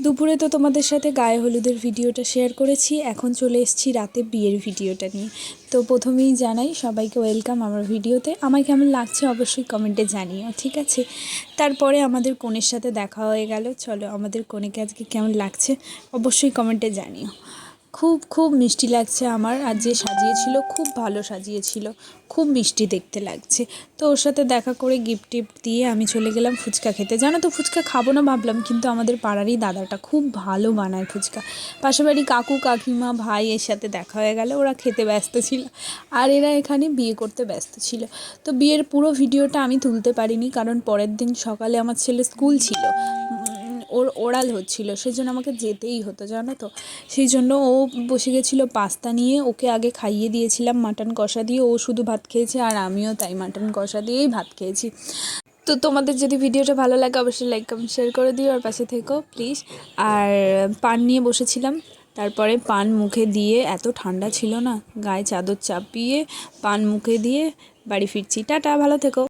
দুপুরে তো তোমাদের সাথে গায়ে হলুদের ভিডিওটা শেয়ার করেছি, এখন চলে এসেছি রাতে বিয়ের ভিডিওটা নিয়ে। তো প্রথমেই জানাই সবাইকে ওয়েলকাম আমার ভিডিওতে। আমায় কেমন লাগছে অবশ্যই কমেন্টে জানিও, ঠিক আছে? তারপরে আমাদের কনের সাথে দেখা হয়ে গেল। চলো আমাদের কনেকে আজকে কেমন লাগছে অবশ্যই কমেন্টে জানিও। খুব খুব মিষ্টি লাগছে আমার, আর যে সাজিয়েছিল খুব ভালো সাজিয়েছিল, খুব মিষ্টি দেখতে লাগছে। তো ওর সাথে দেখা করে গিফট টিফট দিয়ে আমি চলে গেলাম ফুচকা খেতে। জানো তো ফুচকা খাবো না ভাবলাম, কিন্তু আমাদের পাড়ারই দাদাটা খুব ভালো বানায় ফুচকা। পাশের বাড়ি কাকু কাকিমা ভাই এর সাথে দেখা হয়ে গেল, ওরা খেতে ব্যস্ত ছিল আর এরা এখানে বিয়ে করতে ব্যস্ত ছিল। তো বিয়ের পুরো ভিডিওটা আমি তুলতে পারিনি, কারণ পরের দিন সকালে আমার ছেলে স্কুল ছিল, ওর ওরাল হচ্ছিল, সেই জন্য আমাকে যেতেই হতো জানো তো। সেই জন্য ও বসে গেছিলো পাস্তা নিয়ে, ওকে আগে খাইয়ে দিয়েছিলাম মাটন কষা দিয়ে, ও শুধু ভাত খেয়েছে আর আমিও তাই মাটন কষা দিয়েই ভাত খেয়েছি। তো তোমাদের যদি ভিডিওটা ভালো লাগে অবশ্যই লাইক কমেন্ট শেয়ার করে দিও আর পাশে থেকো প্লিজ। আর পান নিয়ে বসেছিলাম, তারপরে পান মুখে দিয়ে, এত ঠান্ডা ছিল না, গায়ে চাদর চাপিয়ে পান মুখে দিয়ে বাড়ি ফিরছি। টাটা, ভালো থেকো।